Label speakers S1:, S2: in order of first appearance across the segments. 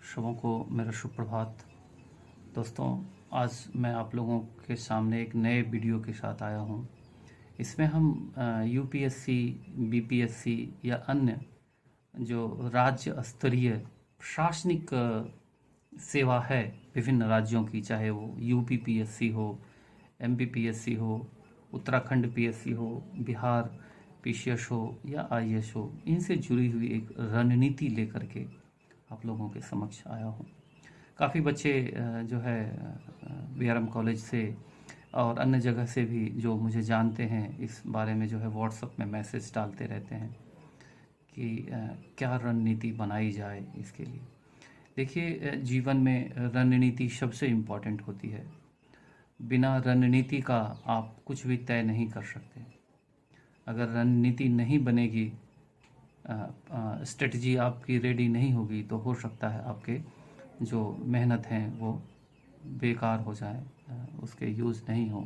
S1: सबों को मेरा सुप्रभात। दोस्तों, आज मैं आप लोगों के सामने एक नए वीडियो के साथ आया हूं। इसमें हम यूपीएससी, बीपीएससी या अन्य जो राज्य स्तरीय प्रशासनिक सेवा है विभिन्न राज्यों की, चाहे वो यूपी पीएससी हो, एमपी पीएससी हो, उत्तराखंड पीएससी हो, बिहार पीसीएस हो या आईएएस हो, इनसे जुड़ी हुई एक रणनीति लेकर के आप लोगों के समक्ष आया हूँ। काफ़ी बच्चे जो है बीआरएम कॉलेज से और अन्य जगह से भी जो मुझे जानते हैं, इस बारे में जो है व्हाट्सएप में मैसेज डालते रहते हैं कि क्या रणनीति बनाई जाए इसके लिए। देखिए, जीवन में रणनीति सबसे इम्पॉर्टेंट होती है। बिना रणनीति का आप कुछ भी तय नहीं कर सकते। अगर रणनीति नहीं बनेगी, स्ट्रेटजी आपकी रेडी नहीं होगी, तो हो सकता है आपके जो मेहनत हैं वो बेकार हो जाए, उसके यूज़ नहीं हो।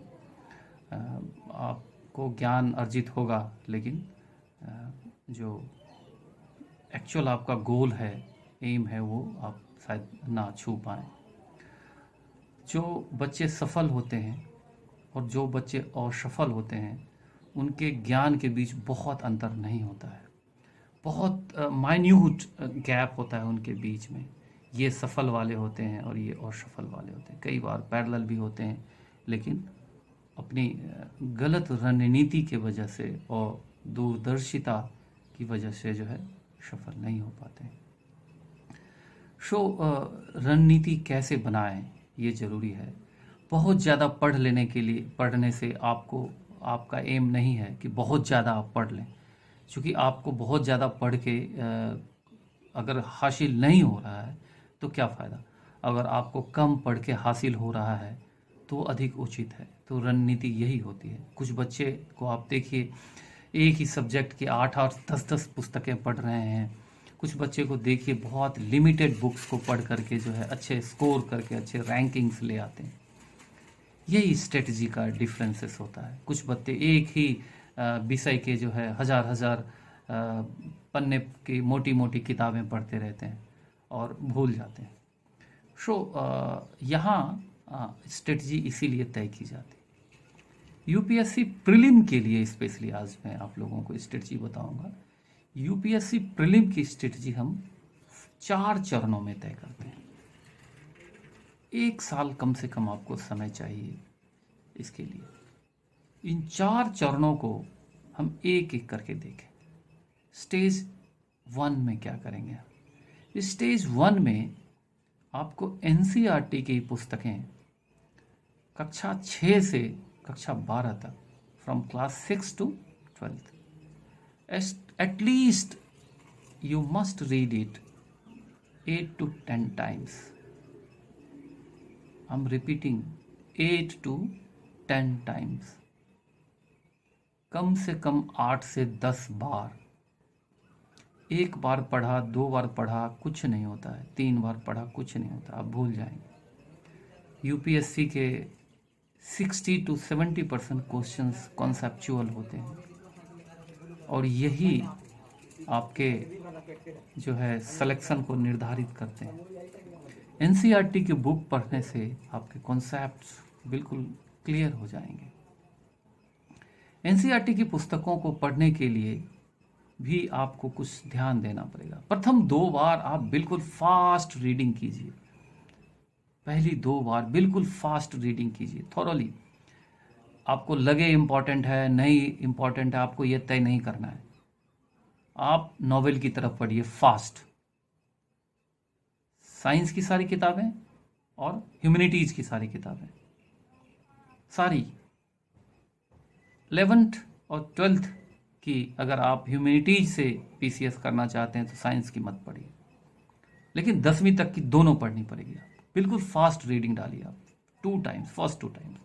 S1: आपको ज्ञान अर्जित होगा, लेकिन जो एक्चुअल आपका गोल है, एम है, वो आप शायद ना छू पाएँ। जो बच्चे सफल होते हैं और जो बच्चे असफल होते हैं, उनके ज्ञान के बीच बहुत अंतर नहीं होता है। बहुत माइन्यूट गैप होता है उनके बीच में। ये सफल वाले होते हैं और ये असफल वाले होते हैं। कई बार पैरेलल भी होते हैं, लेकिन अपनी गलत रणनीति के वजह से और दूरदर्शिता की वजह से जो है सफल नहीं हो पाते हैं। रणनीति कैसे बनाएं, ये ज़रूरी है। बहुत ज़्यादा पढ़ लेने के लिए, पढ़ने से आपका एम नहीं है कि बहुत ज़्यादा आप पढ़ लें, क्योंकि आपको बहुत ज़्यादा पढ़ के अगर हासिल नहीं हो रहा है तो क्या फ़ायदा। अगर आपको कम पढ़ के हासिल हो रहा है तो अधिक उचित है। तो रणनीति यही होती है। कुछ बच्चे को आप देखिए, एक ही सब्जेक्ट की 8-8, 10-10 पुस्तकें पढ़ रहे हैं। कुछ बच्चे को देखिए, बहुत लिमिटेड बुक्स को पढ़ करके जो है अच्छे स्कोर करके अच्छे रैंकिंग्स ले आते हैं। यही स्ट्रेटजी का डिफरेंसेस होता है। कुछ बच्चे एक ही विषय के जो है हजार पन्ने की मोटी मोटी किताबें पढ़ते रहते हैं और भूल जाते हैं। यहाँ स्ट्रेटजी इसीलिए तय की जाती है। यूपीएससी प्रीलिम के लिए स्पेशली आज मैं आप लोगों को स्ट्रेटजी बताऊंगा। यूपीएससी प्रीलिम की स्ट्रेटजी हम 4 चरणों में तय करते हैं। 1 साल कम से कम आपको समय चाहिए इसके लिए। इन 4 चरणों को हम एक एक करके देखें। स्टेज 1 में क्या करेंगे? इस स्टेज 1 में आपको एनसीईआरटी की पुस्तकें कक्षा 6 से कक्षा 12 तक, from class 6 to 12th, at least you must read it 8 to 10 times. I'm repeating, 8 to 10 times. कम से कम 8 से 10 बार। एक बार पढ़ा, 2 बार पढ़ा, कुछ नहीं होता है। 3 बार पढ़ा, कुछ नहीं होता, आप भूल जाएंगे। यूपीएससी के 60 to 70% क्वेश्चंस कॉन्सेप्चुअल होते हैं और यही आपके जो है सिलेक्शन को निर्धारित करते हैं। एनसीईआरटी की बुक पढ़ने से आपके कॉन्सेप्ट्स बिल्कुल क्लियर हो जाएंगे। एनसीईआरटी की पुस्तकों को पढ़ने के लिए भी आपको कुछ ध्यान देना पड़ेगा। प्रथम 2 बार आप बिल्कुल फास्ट रीडिंग कीजिए। पहली 2 बार बिल्कुल फास्ट रीडिंग कीजिए, थॉरोली। आपको लगे इम्पॉर्टेंट है, नहीं इम्पॉर्टेंट है, आपको यह तय नहीं करना है। आप नॉवेल की तरफ पढ़िए फास्ट। साइंस की सारी किताबें और ह्यूमैनिटीज की सारी किताबें, सारी 11th और 12th की। अगर आप ह्यूमैनिटीज से पीसीएस करना चाहते हैं तो साइंस की मत पढ़िए, लेकिन 10वीं तक की दोनों पढ़नी पड़ेगी। आप बिल्कुल फास्ट रीडिंग डालिए आप 2 टाइम्स, फर्स्ट 2 टाइम्स।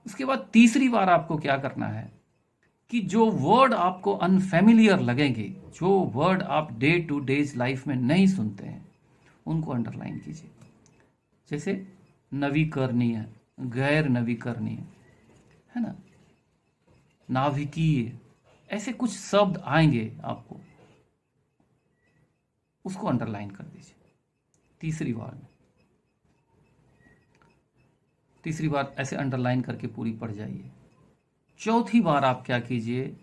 S1: उसके बाद तीसरी बार आपको क्या करना है कि जो वर्ड आपको अनफेमिलियर लगेंगे, जो वर्ड आप डे टू डेज लाइफ में नहीं सुनते हैं, उनको अंडरलाइन कीजिए। जैसे नवीकरणीय, गैर नवीकरणीय, है ना, नाभिकीय, ऐसे कुछ शब्द आएंगे आपको, उसको अंडरलाइन कर दीजिए। तीसरी बार ऐसे अंडरलाइन करके पूरी पढ़ जाइए। चौथी बार आप क्या कीजिए,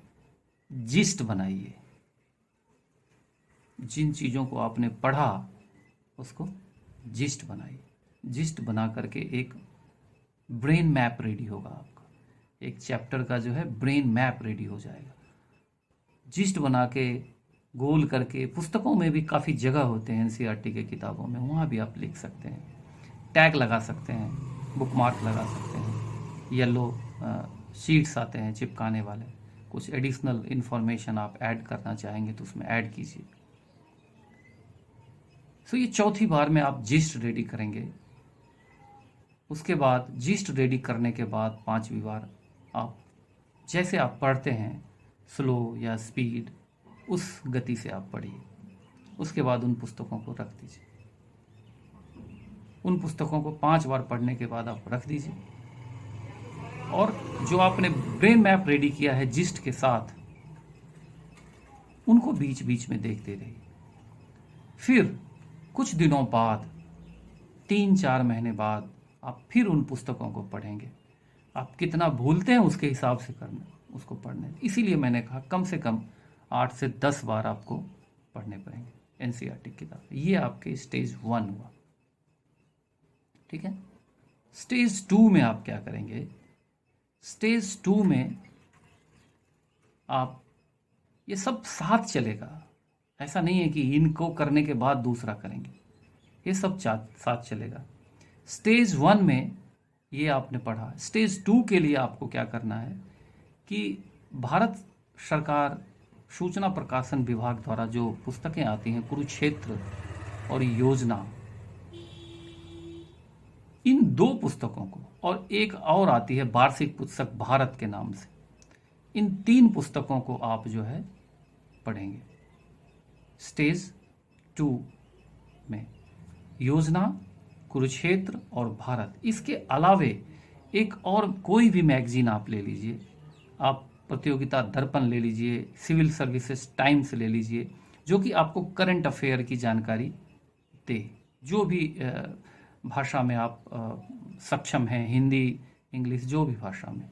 S1: जिस्ट बनाइए। जिन चीज़ों को आपने पढ़ा उसको जिस्ट बनाइए। जिस्ट बना करके एक ब्रेन मैप रेडी होगा आपका, एक चैप्टर का जो है ब्रेन मैप रेडी हो जाएगा। जिस्ट बना के गोल करके, पुस्तकों में भी काफ़ी जगह होते हैं एनसीईआरटी के किताबों में, वहाँ भी आप लिख सकते हैं। टैग लगा सकते हैं, बुकमार्क लगा सकते हैं, येलो शीट्स आते हैं चिपकाने वाले, कुछ एडिशनल इन्फॉर्मेशन आप ऐड करना चाहेंगे तो उसमें ऐड कीजिए। सो ये चौथी बार में आप जिस्ट रेडी करेंगे। उसके बाद जिस्ट रेडी करने के बाद पांचवी बार आप जैसे आप पढ़ते हैं, स्लो या स्पीड, उस गति से आप पढ़िए। उसके बाद उन पुस्तकों को रख दीजिए। उन पुस्तकों को 5 बार पढ़ने के बाद आप रख दीजिए, और जो आपने ब्रेन मैप रेडी किया है जिस्ट के साथ, उनको बीच बीच में देखते रहिए। फिर कुछ दिनों बाद, 3-4 महीने बाद आप फिर उन पुस्तकों को पढ़ेंगे। आप कितना भूलते हैं उसके हिसाब से करना, उसको पढ़ने। इसीलिए मैंने कहा कम से कम 8 से 10 बार आपको पढ़ने पड़ेंगे एनसीईआरटी किताब। ये आपके स्टेज 1 हुआ, ठीक है। स्टेज 2 में आप क्या करेंगे, स्टेज 2 में आप, ये सब साथ चलेगा, ऐसा नहीं है कि इनको करने के बाद दूसरा करेंगे, ये सब साथ चलेगा। स्टेज 1 में ये आपने पढ़ा। स्टेज 2 के लिए आपको क्या करना है कि भारत सरकार सूचना प्रकाशन विभाग द्वारा जो पुस्तकें आती हैं, कुरुक्षेत्र और योजना, इन 2 पुस्तकों को, और एक और आती है वार्षिक पुस्तक भारत के नाम से, इन 3 पुस्तकों को आप जो है पढ़ेंगे स्टेज 2 में। योजना, कुरुक्षेत्र और भारत। इसके अलावे एक और कोई भी मैगजीन आप ले लीजिए, आप प्रतियोगिता दर्पण ले लीजिए, सिविल सर्विसेज टाइम्स ले लीजिए, जो कि आपको करंट अफेयर की जानकारी दे, जो भी भाषा में आप सक्षम हैं, हिंदी, इंग्लिश, जो भी भाषा में।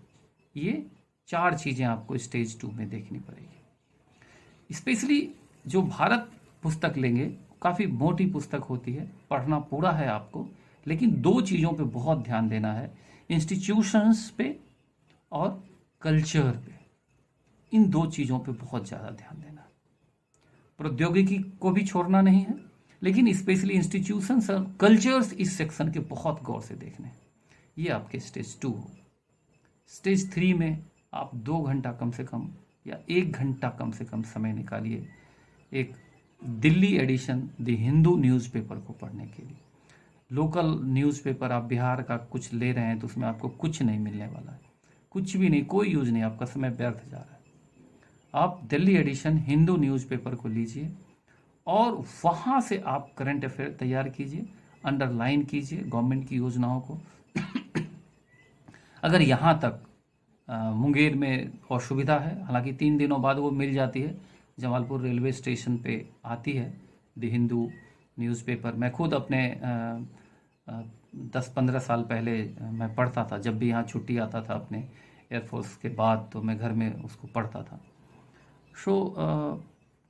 S1: ये 4 चीज़ें आपको स्टेज 2 में देखनी पड़ेगी। स्पेशली जो भारत पुस्तक लेंगे, काफ़ी मोटी पुस्तक होती है, पढ़ना पूरा है आपको, लेकिन 2 चीज़ों पे बहुत ध्यान देना है, इंस्टीट्यूशंस पे और कल्चर पे। इन 2 चीज़ों पे बहुत ज़्यादा ध्यान देना है। प्रौद्योगिकी को भी छोड़ना नहीं है, लेकिन स्पेशली इंस्टीट्यूशंस और कल्चर्स इस सेक्शन के बहुत गौर से देखने हैं। ये आपके स्टेज 2 हो। स्टेज 3 में आप 2 घंटा कम से कम या 1 घंटा कम से कम समय निकालिए एक Delhi edition the Hindu newspaper को पढ़ने के लिए। लोकल न्यूज़पेपर आप बिहार का कुछ ले रहे हैं तो उसमें आपको कुछ नहीं मिलने वाला है, कुछ भी नहीं, कोई यूज नहीं, आपका समय व्यर्थ जा रहा है। आप दिल्ली एडिशन हिंदू न्यूज़पेपर को लीजिए और वहाँ से आप करंट अफेयर तैयार कीजिए, अंडरलाइन कीजिए गवर्नमेंट की योजनाओं को। अगर यहाँ तक मुंगेर में असुविधा है, हालांकि 3 दिनों बाद वो मिल जाती है, जमालपुर रेलवे स्टेशन पे आती है द हिंदू न्यूज़पेपर। मैं खुद अपने 10-15 साल पहले मैं पढ़ता था, जब भी यहाँ छुट्टी आता था अपने एयरफोर्स के बाद, तो मैं घर में उसको पढ़ता था।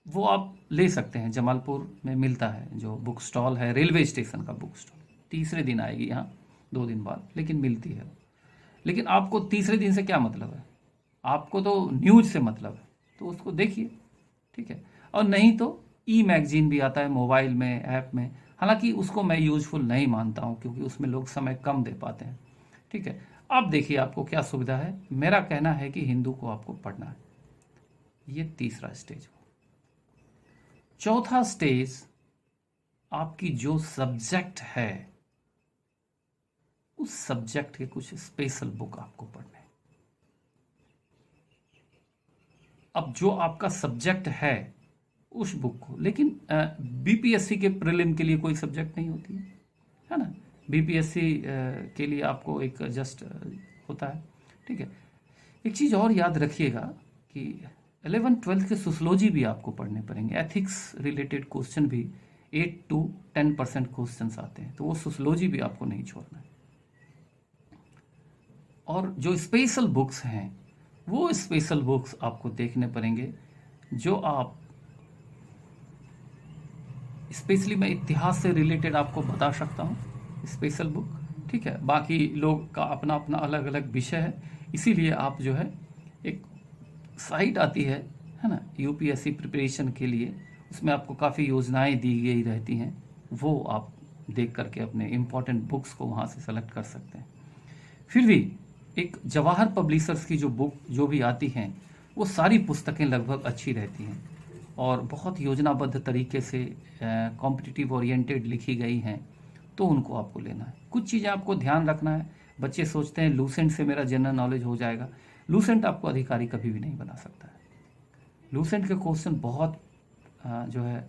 S1: वो आप ले सकते हैं, जमालपुर में मिलता है, जो बुक स्टॉल है, रेलवे स्टेशन का बुक स्टॉल। तीसरे दिन आएगी यहाँ, 2 दिन बाद, लेकिन मिलती है। लेकिन आपको तीसरे दिन से क्या मतलब है, आपको तो न्यूज़ से मतलब है, तो उसको देखिए, ठीक है। और नहीं तो ई मैगजीन भी आता है मोबाइल में, ऐप में, हालांकि उसको मैं यूजफुल नहीं मानता हूँ क्योंकि उसमें लोग समय कम दे पाते हैं, ठीक है। आप देखिए आपको क्या सुविधा है। मेरा कहना है कि हिंदू को आपको पढ़ना है। ये तीसरा स्टेज हो। चौथा स्टेज, आपकी जो सब्जेक्ट है उस सब्जेक्ट के कुछ स्पेशल बुक आपको पढ़ने हैं। अब जो आपका सब्जेक्ट है उस बुक को, लेकिन बीपीएससी के प्रीलिम के लिए कोई सब्जेक्ट नहीं होती है ना। बीपीएससी के लिए आपको एक जस्ट होता है, ठीक है। एक चीज़ और याद रखिएगा कि 11th-12th के सोशलॉजी भी आपको पढ़ने पड़ेंगे, एथिक्स रिलेटेड क्वेश्चन भी 8 to 10% क्वेश्चंस आते हैं, तो वो सोशियोलॉजी भी आपको नहीं छोड़ना है। और जो स्पेशल बुक्स हैं वो स्पेशल बुक्स आपको देखने पड़ेंगे, जो आप स्पेशली मैं इतिहास से रिलेटेड आपको बता सकता हूँ स्पेशल बुक, ठीक है। बाकी लोग का अपना अपना अलग अलग विषय है, इसीलिए आप जो है एक साइट आती है ना यूपीएससी प्रिपरेशन के लिए, उसमें आपको काफ़ी योजनाएं दी गई रहती हैं, वो आप देख करके अपने इम्पोर्टेंट बुक्स को वहाँ से सेलेक्ट कर सकते हैं। फिर भी एक जवाहर पब्लिशर्स की जो बुक जो भी आती हैं वो सारी पुस्तकें लगभग अच्छी रहती हैं और बहुत योजनाबद्ध तरीके से कॉम्पिटिटिव ओरिएंटेड लिखी गई हैं, तो उनको आपको लेना है। कुछ चीज़ें आपको ध्यान रखना है। बच्चे सोचते हैं लूसेंट से मेरा जनरल नॉलेज हो जाएगा। लूसेंट आपको अधिकारी कभी भी नहीं बना सकता है। लूसेंट के क्वेश्चन बहुत जो है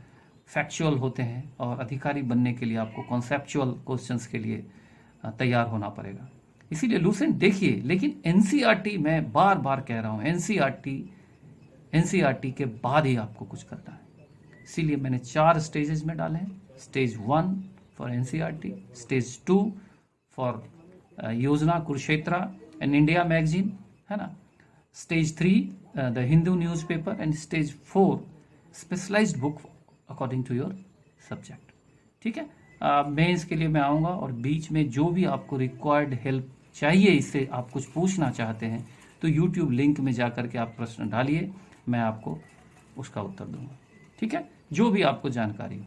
S1: फैक्चुअल होते हैं और अधिकारी बनने के लिए आपको कॉन्सेप्चुअल क्वेश्चंस के लिए तैयार होना पड़ेगा। इसीलिए लूसेंट देखिए, लेकिन एनसीईआरटी मैं बार बार कह रहा हूँ, एनसीईआरटी के बाद ही आपको कुछ करना है। इसीलिए मैंने 4 स्टेजेस में डाले हैं। Stage 1 for NCERT, stage 2 for Yojana Kurukshetra and India magazine, है ना, stage 3 the Hindu newspaper and stage 4 specialised book according to your subject. ठीक है, मेंस के लिए मैं आऊँगा और बीच में जो भी आपको रिक्वायर्ड हेल्प चाहिए, इससे आप कुछ पूछना चाहते हैं तो यूट्यूब लिंक में जा करके आप प्रश्न डालिए, मैं आपको उसका उत्तर दूंगा। ठीक है, जो भी आपको जानकारी हो।